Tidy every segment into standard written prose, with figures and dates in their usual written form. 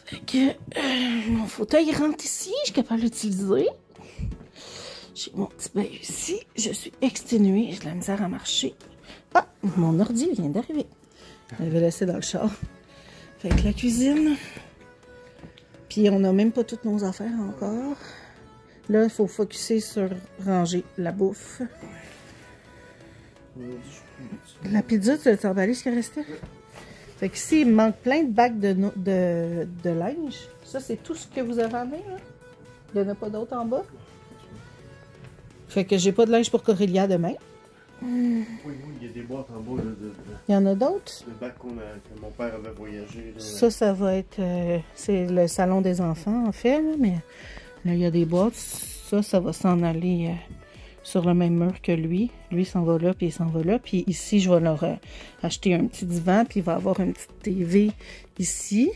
Fait que mon fauteuil rentre ici, je suis capable d'utiliser. J'ai mon petit bain ici, je suis exténuée, j'ai de la misère à marcher. Ah, mon ordi vient d'arriver. Je l'avais laissé dans le char. Fait que la cuisine. Puis on n'a même pas toutes nos affaires encore. Là, il faut focusser sur ranger la bouffe. La pizza, tu l'as emballé ce qui restait? Fait que ici, il me manque plein de bacs de linge. Ça, c'est tout ce que vous avez amené, là? Il n'y en a pas d'autres en bas? Fait que j'ai pas de linge pour Corélia demain. Oui, il y a des boîtes en bas. Il y en a d'autres? Le bac que mon père avait voyagé. Là. Ça va être... c'est le salon des enfants, en fait, là, mais là, il y a des boîtes. Ça va s'en aller sur le même mur que lui. Lui, il s'en va là, puis il s'en va là. Puis ici, je vais leur acheter un petit divan, puis il va avoir une petite TV ici,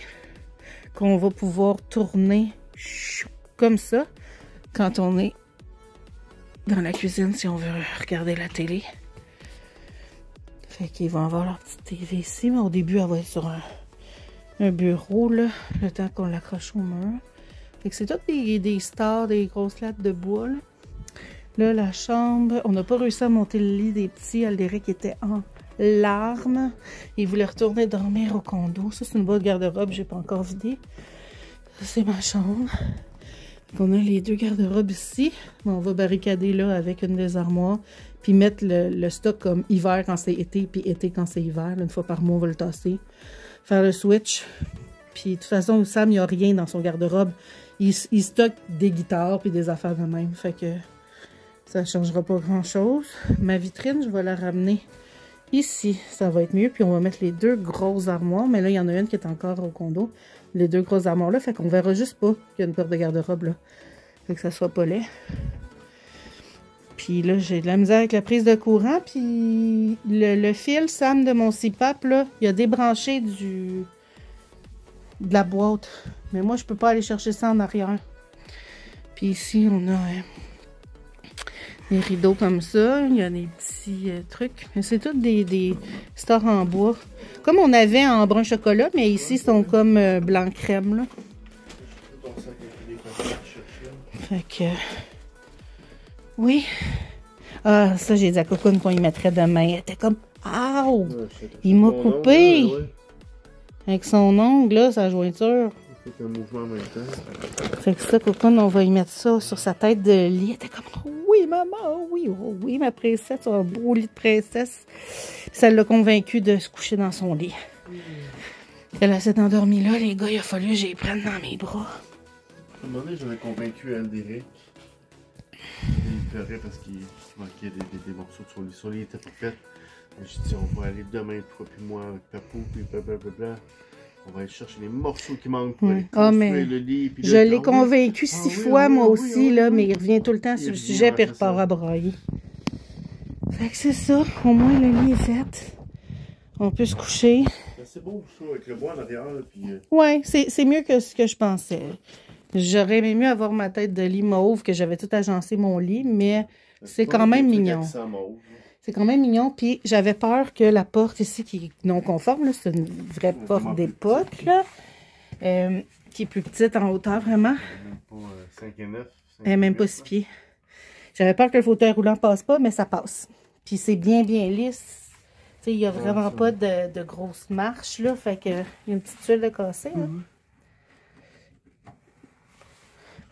qu'on va pouvoir tourner comme ça, quand on est dans la cuisine, si on veut regarder la télé. Fait qu'ils vont avoir leur petite TV ici, mais au début, elle va être sur un bureau, là, le temps qu'on l'accroche au mur. Fait que c'est toutes des stars, des grosses lattes de bois, là. Là, la chambre, on n'a pas réussi à monter le lit des petits. Aldéric était en larmes. Il voulait retourner dormir au condo. Ça, c'est une boîte garde-robe, j'ai pas encore vidé. Ça, c'est ma chambre. On a les deux garde-robes ici. Bon, on va barricader là avec une des armoires. Puis mettre le stock comme hiver quand c'est été, puis été quand c'est hiver. Là, une fois par mois, on va le tasser. Faire le switch. Puis de toute façon, Sam, il n'y a rien dans son garde-robe. Il stocke des guitares puis des affaires de même. Fait que ça ne changera pas grand-chose. Ma vitrine, je vais la ramener ici. Ça va être mieux. Puis on va mettre les deux grosses armoires. Mais là, il y en a une qui est encore au condo. Les deux grosses armoires là. Fait qu'on verra juste pas qu'il y a une porte de garde-robe là. Fait que ça soit pas laid. Puis là, j'ai de la misère avec la prise de courant. Puis le fil, Sam, de mon CPAP, là, il a débranché de la boîte. Mais moi, je peux pas aller chercher ça en arrière. Puis ici, on a des rideaux comme ça. Il y a des petits trucs. Mais c'est tout des stores en bois. Comme on avait en brun chocolat, mais ici, ils sont comme blanc crème, là. Fait que... Oui. Ah, ça, j'ai dit à Cocoon qu'on y mettrait demain. Elle était comme... Aouh! Il m'a coupé! Avec son ongle, là, sa jointure. Un mouvement en même temps. Fait que ça, Cocoon, on va y mettre ça sur sa tête de lit. Elle était comme, oui, maman, oui, oh, oui, ma princesse, un beau lit de princesse. Ça l'a convaincue de se coucher dans son lit. Elle s'est endormie là, les gars, il a fallu que j'y prenne dans mes bras. À un moment donné, j'avais convaincu Aldéric. Il pleurait parce qu'il manquait des morceaux de son lit. Son lit était pas fait. J'ai dit, on va aller demain, toi puis moi, avec Papou, puis blablabla. On va aller chercher les morceaux qui manquent pour aller construire le lit. Puis je l'ai convaincu 6 fois, moi aussi, là, mais il revient tout le temps sur le sujet, puis il repart à brailler. Fait que c'est ça, au moins le lit est fait. On peut se coucher. C'est beau ça, avec le bois en arrière. Puis... Ouais, c'est mieux que ce que je pensais. J'aurais aimé mieux avoir ma tête de lit mauve, que j'avais tout agencé mon lit, mais c'est quand même mignon. C'est quand même mignon, puis j'avais peur que la porte ici, qui est non conforme, c'est une vraie porte d'époque, là, qui est plus petite en hauteur, vraiment. Même pas 5 et 9. Elle n'est même pas 6 pieds. J'avais peur que le fauteuil roulant passe pas, mais ça passe. Puis c'est bien lisse. Tu sais, il n'y a vraiment pas de grosses marches, là, fait que il y a une petite tuile de cassé, là.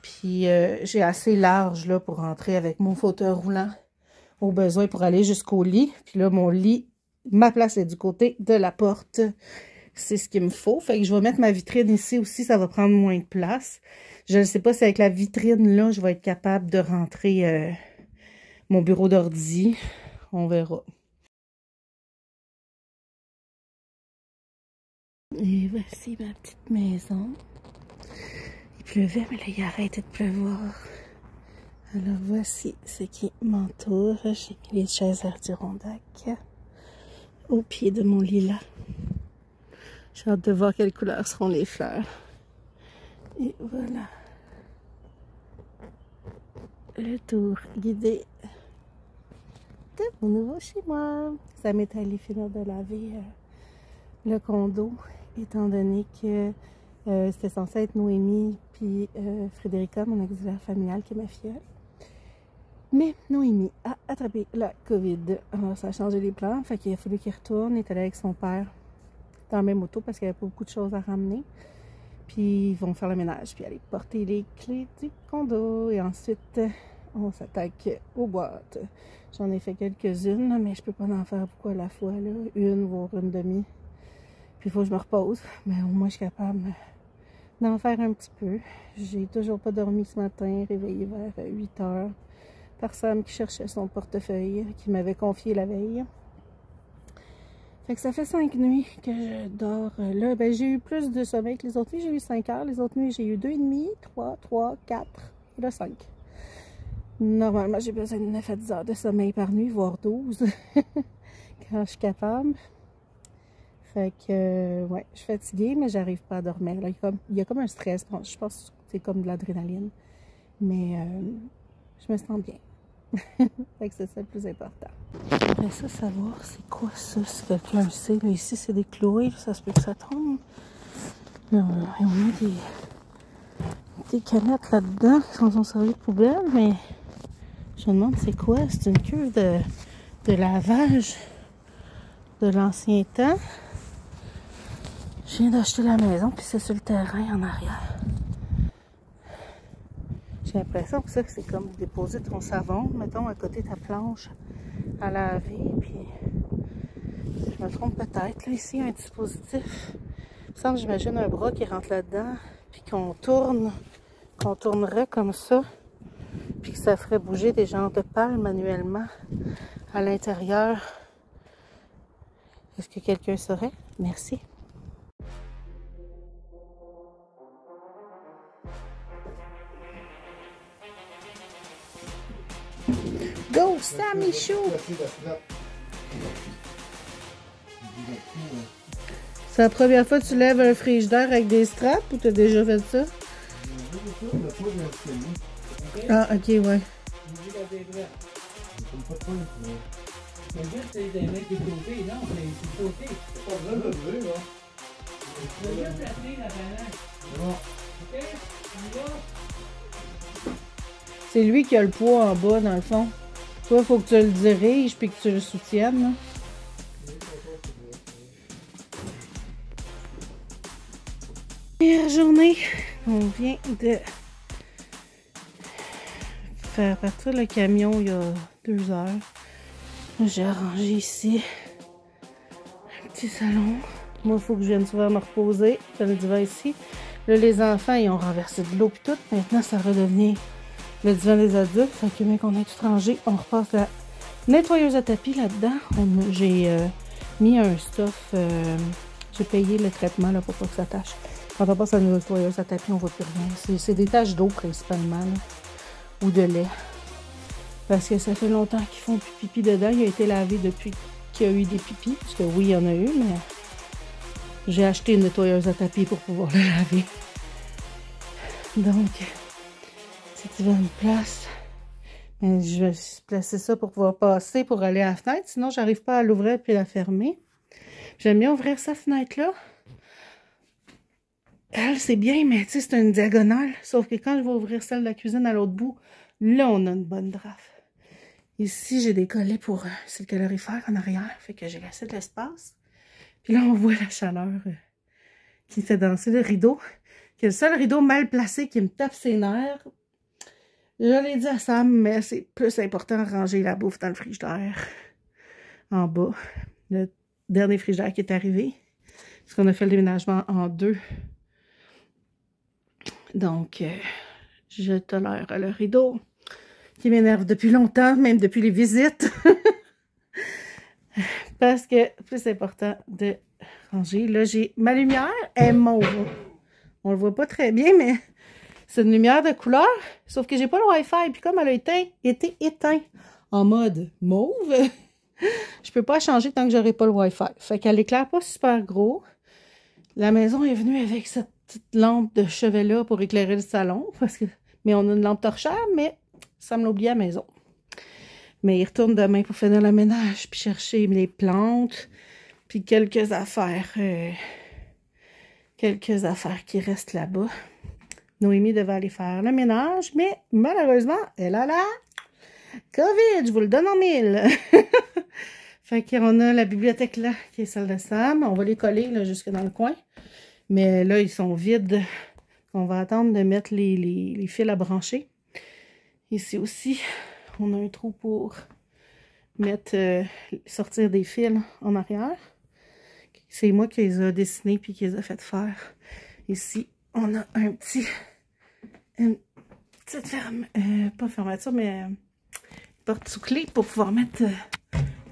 Puis j'ai assez large, là, pour rentrer avec mon fauteuil roulant. Au besoin pour aller jusqu'au lit. Puis là, mon lit, ma place est du côté de la porte. C'est ce qu'il me faut. Fait que je vais mettre ma vitrine ici aussi. Ça va prendre moins de place. Je ne sais pas si avec la vitrine, là, je vais être capable de rentrer mon bureau d'ordi. On verra. Et voici ma petite maison. Il pleuvait, mais là, il a arrêté de pleuvoir. Alors voici ce qui m'entoure. J'ai mis les chaises Adirondack au pied de mon lilas. J'ai hâte de voir quelles couleurs seront les fleurs. Et voilà. Le tour guidé de mon nouveau chez moi. Ça m'est allé finir de laver le condo, étant donné que C'était censé être Noémie puis Frédérica, mon auxiliaire familial, qui est ma filleule. Mais Noémie a attrapé la COVID. Alors, ça a changé les plans. Fait qu'il a fallu qu'il retourne. Il est allé avec son père dans la même auto parce qu'il n'y avait pas beaucoup de choses à ramener. Puis, ils vont faire le ménage. Puis, aller porter les clés du condo. Et ensuite, on s'attaque aux boîtes. J'en ai fait quelques-unes, mais je peux pas en faire beaucoup à la fois. Là. Une, voire une demi. Puis, il faut que je me repose. Mais au moins, je suis capable d'en faire un petit peu. J'ai toujours pas dormi ce matin. Réveillée vers 8 heures. Par Sam qui cherchait son portefeuille, qui m'avait confié la veille. Fait que ça fait 5 nuits que je dors là. Ben, j'ai eu plus de sommeil que les autres nuits. J'ai eu 5 heures. Les autres nuits, j'ai eu 2,5, 3, 4 et là 5. Normalement, j'ai besoin de 9 à 10 heures de sommeil par nuit, voire 12, quand je suis capable. Fait que, ouais, je suis fatiguée, mais j'arrive pas à dormir. Là, il y a comme un stress. Bon, je pense que c'est comme de l'adrénaline. Mais je me sens bien. Fait que c'est ça le plus important. J'aimerais ça savoir c'est quoi ça, si quelqu'un le sait. Là, ici, c'est des cloués, ça se peut que ça tombe. Là, on a des canettes là-dedans qui sont servi de poubelle, mais je me demande c'est quoi. C'est une cuve de lavage de l'ancien temps. Je viens d'acheter la maison, puis c'est sur le terrain en arrière. J'ai l'impression que ça, c'est comme déposer ton savon, mettons, à côté de ta planche à laver, puis je me trompe peut-être. Là, ici, il y a un dispositif. Il me semble que j'imagine un bras qui rentre là-dedans, puis qu'on tournerait comme ça, puis que ça ferait bouger des genres de pales manuellement à l'intérieur. Est-ce que quelqu'un saurait? Merci. Go, Sammy Chou! C'est la première fois que tu lèves un frigidaire avec des straps ou t'as déjà fait ça? Ah, ok, ouais. C'est lui qui a le poids en bas, dans le fond. Toi, il faut que tu le diriges puis que tu le soutiennes. Là. Première journée, on vient de faire partir le camion il y a 2 heures. J'ai arrangé ici un petit salon. Moi, il faut que je vienne souvent me reposer. J'ai le divan ici. Là, les enfants, ils ont renversé de l'eau puis tout. Maintenant, ça redevient le divan des adultes. Fait que bien qu'on est tout rangé, on repasse la nettoyeuse à tapis là-dedans. J'ai mis un stuff. J'ai payé le traitement là, pour pas que ça tâche. Quand on passe à la nettoyeuse à tapis, on voit plus rien. C'est des taches d'eau principalement. Là, ou de lait. Parce que ça fait longtemps qu'ils font plus pipi dedans. Il a été lavé depuis qu'il y a eu des pipis. Parce que oui, il y en a eu, mais j'ai acheté une nettoyeuse à tapis pour pouvoir le laver. Donc, si tu veux une place, mais je vais placer ça pour pouvoir passer, pour aller à la fenêtre. Sinon, j'arrive pas à l'ouvrir puis la fermer. J'aime bien ouvrir sa fenêtre-là. Elle, c'est bien, mais tu sais, c'est une diagonale. Sauf que quand je vais ouvrir celle de la cuisine à l'autre bout, là, on a une bonne draft. Ici, j'ai des collets pour c'est le calorifère en arrière. Fait que j'ai laissé de l'espace. Puis là, on voit la chaleur qui fait danser le rideau. C'est le seul rideau mal placé qui me tape ses nerfs. Je l'ai dit à Sam, mais c'est plus important de ranger la bouffe dans le frigidaire. En bas. Le dernier frigidaire qui est arrivé. Parce qu'on a fait le déménagement en 2. Donc, je tolère le rideau qui m'énerve depuis longtemps, même depuis les visites. Parce que plus important de ranger. Là, j'ai ma lumière est mauve. On le voit pas très bien, mais c'est une lumière de couleur. Sauf que j'ai pas le Wi-Fi. Puis comme elle a été éteinte en mode mauve, je peux pas changer tant que j'aurai pas le Wi-Fi. Fait qu'elle éclaire pas super gros. La maison est venue avec cette petite lampe de chevet-là pour éclairer le salon. Mais on a une lampe torchère, mais ça me l'oublie à la maison. Mais il retourne demain pour faire le ménage, puis chercher les plantes, puis quelques affaires quelques affaires qui restent là-bas. Noémie devait aller faire le ménage, mais malheureusement, elle a la COVID, je vous le donne en mille. Fait qu'on a la bibliothèque là, qui est celle de Sam. On va les coller là, jusque dans le coin. Mais là, ils sont vides. On va attendre de mettre les fils à brancher. Ici aussi, on a un trou pour mettre, sortir des fils en arrière. C'est moi qui les ai dessinés puis qui les ai fait faire. Ici, on a une petite pas fermeture, mais porte sous clé pour pouvoir mettre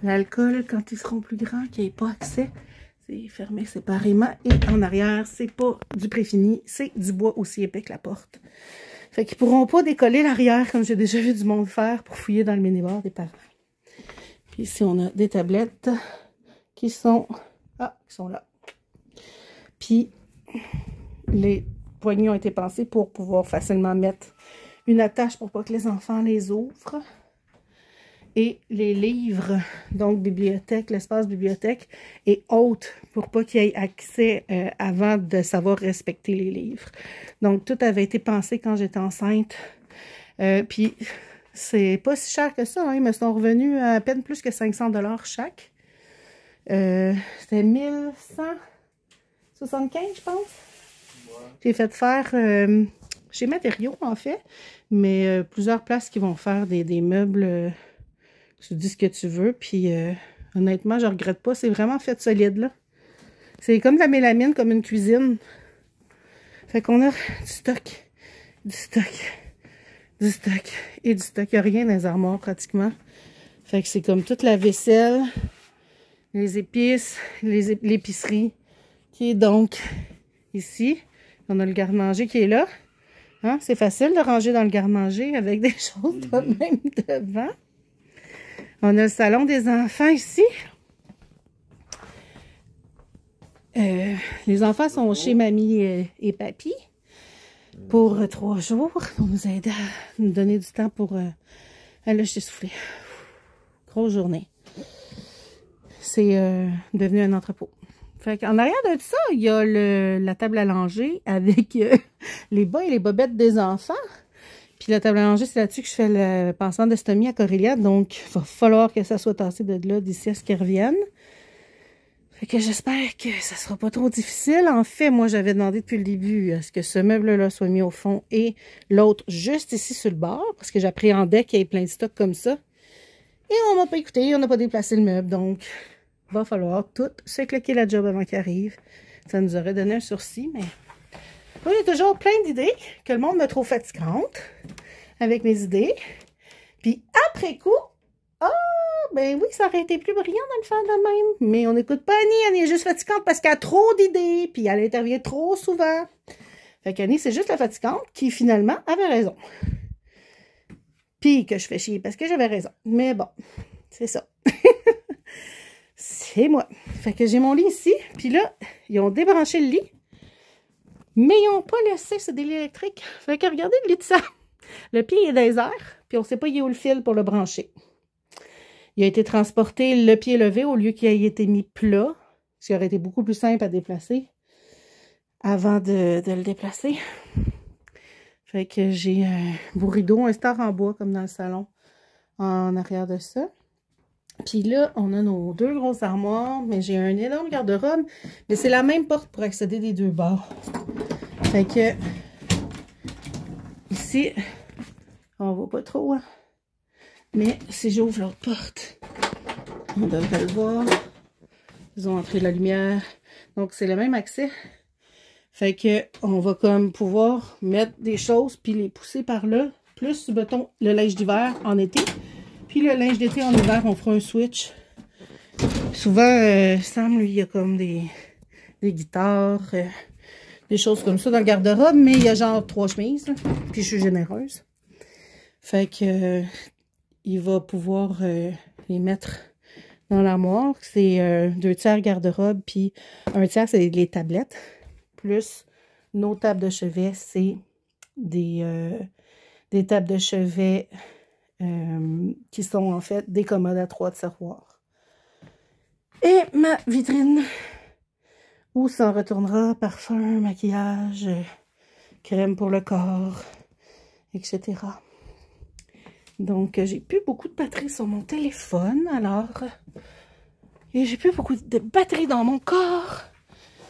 l'alcool quand ils seront plus grands, qu'il n'y ait pas accès. C'est fermé séparément. Et en arrière, c'est pas du préfini, c'est du bois aussi épais que la porte. Fait qu'ils pourront pas décoller l'arrière, comme j'ai déjà vu du monde faire, pour fouiller dans le minibar des parents. Puis ici, on a des tablettes qui sont là. Puis, les poignées ont été pensées pour pouvoir facilement mettre une attache pour pas que les enfants les ouvrent. Et les livres, donc bibliothèque, l'espace bibliothèque, est haute pour pas qu'il y ait accès avant de savoir respecter les livres. Donc, tout avait été pensé quand j'étais enceinte. Puis, c'est pas si cher que ça. Hein. Ils me sont revenus à peine plus que 500 $ chaque. C'était 1175, je pense. Ouais. J'ai fait faire chez Matériaux, en fait, mais plusieurs places qui vont faire des meubles... Tu dis ce que tu veux, puis honnêtement, je regrette pas. C'est vraiment fait solide, là. C'est comme de la mélamine, comme une cuisine. Fait qu'on a du stock, du stock, du stock et du stock. Il n'y a rien dans les armoires, pratiquement. Fait que c'est comme toute la vaisselle, les épices, l'épicerie, qui est donc ici. On a le garde-manger qui est là. Hein? C'est facile de ranger dans le garde-manger avec des choses de même devant. On a le salon des enfants ici. Les enfants sont chez mamie et papy pour 3 jours. On nous a aidé à nous donner du temps pour aller chez souffler. Grosse journée. C'est devenu un entrepôt. Fait qu'en arrière de ça, il y a la table à langer avec les bas et les bobettes des enfants. Puis la table à langer, c'est là-dessus que je fais le pansement d'estomie à Corélia. Donc, il va falloir que ça soit tassé de là d'ici à ce qu'ils reviennent. Fait que j'espère que ça sera pas trop difficile. En fait, moi, j'avais demandé depuis le début à ce que ce meuble-là soit mis au fond et l'autre juste ici sur le bord. Parce que j'appréhendais qu'il y ait plein de stock comme ça. Et on m'a pas écouté, on n'a pas déplacé le meuble. Donc, il va falloir tout se claquer la job avant qu'il arrive. Ça nous aurait donné un sursis, mais... Moi, j'ai toujours plein d'idées que le monde me trouve fatigante avec mes idées. Puis après coup, ben oui, ça aurait été plus brillant de le faire de même. Mais on n'écoute pas Annie, Annie est juste fatigante parce qu'elle a trop d'idées, puis elle intervient trop souvent. Fait qu'Annie, c'est juste la fatigante qui finalement avait raison. Puis que je fais chier parce que j'avais raison. Mais bon, c'est ça. C'est moi. Fait que j'ai mon lit ici, puis là, ils ont débranché le lit. Mais ils n'ont pas laissé ce délai électrique. Fait que regardez le lit de ça. Le pied est dans les airs, puis on ne sait pas il est où le fil pour le brancher. Il a été transporté le pied levé au lieu qu'il ait été mis plat, ce qui aurait été beaucoup plus simple à déplacer avant de le déplacer. Fait que j'ai un beau rideau, un star en bois comme dans le salon, en arrière de ça. Puis là, on a nos 2 grosses armoires, mais j'ai un énorme garde-robe. Mais c'est la même porte pour accéder des 2 bords. Fait que, ici, on voit pas trop, hein. Mais si j'ouvre l'autre porte, on devrait le voir. Ils ont entré la lumière. Donc, c'est le même accès. Fait que, on va comme pouvoir mettre des choses puis les pousser par là. Plus, mettons, le linge d'hiver en été. Puis le linge d'été en hiver, on fera un switch. Souvent, Sam, lui, il y a comme des guitares, des choses comme ça dans le garde-robe, mais il y a genre 3 chemises, là, puis je suis généreuse. Fait que il va pouvoir les mettre dans l'armoire. C'est 2 tiers garde-robe, puis 1 tiers, c'est les tablettes. Plus nos tables de chevet, c'est des tables de chevet qui sont en fait des commodes à 3 tiroirs. Et ma vitrine Où s'en retournera parfum, maquillage, crème pour le corps, etc. Donc, j'ai plus beaucoup de batterie sur mon téléphone, alors... Et j'ai plus beaucoup de batterie dans mon corps.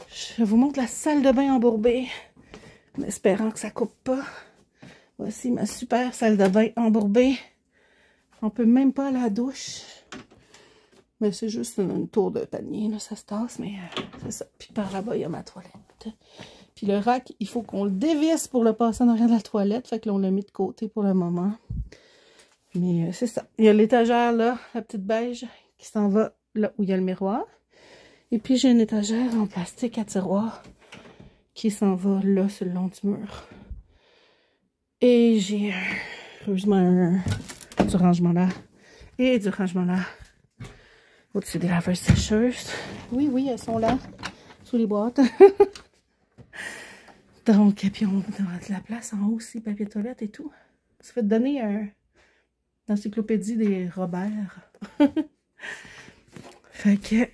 Je vous montre la salle de bain embourbée, en espérant que ça coupe pas. Voici ma super salle de bain embourbée. On peut même pas aller à la douche. Mais c'est juste une tour de panier, là, ça se tasse, mais c'est ça. Puis par là-bas, il y a ma toilette. Puis le rack, il faut qu'on le dévisse pour le passer en arrière de la toilette. Fait que là, on l'a mis de côté pour le moment. Mais c'est ça. Il y a l'étagère, là, la petite beige, qui s'en va là où il y a le miroir. Et puis, j'ai une étagère en plastique à tiroir qui s'en va là, sur le long du mur. Et j'ai, heureusement, du rangement là et du rangement là au-dessus des laveuses sécheuses. Oui, oui, elles sont là, sous les boîtes. Donc, et puis on a de la place en haut aussi, papier toilette et tout. Ça fait donner l'encyclopédie des Robert. Fait que,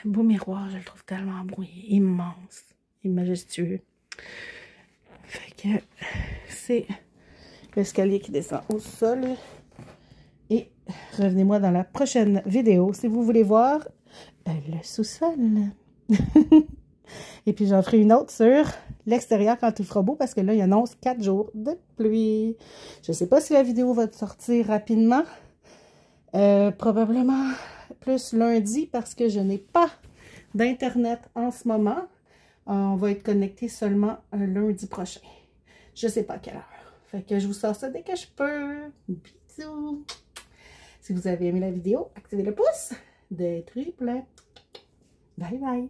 beau miroir, je le trouve tellement beau, immense, et majestueux. Fait que, c'est l'escalier qui descend au sol. Et revenez-moi dans la prochaine vidéo si vous voulez voir le sous-sol. Et puis j'en ferai une autre sur l'extérieur quand il fera beau parce que là, il annonce 4 jours de pluie. Je ne sais pas si la vidéo va sortir rapidement. Probablement plus lundi parce que je n'ai pas d'internet en ce moment. On va être connecté seulement lundi prochain. Je ne sais pas à quelle heure. Fait que je vous sors ça dès que je peux. Bisous! Si vous avez aimé la vidéo, activez le pouce de triple. Bye bye!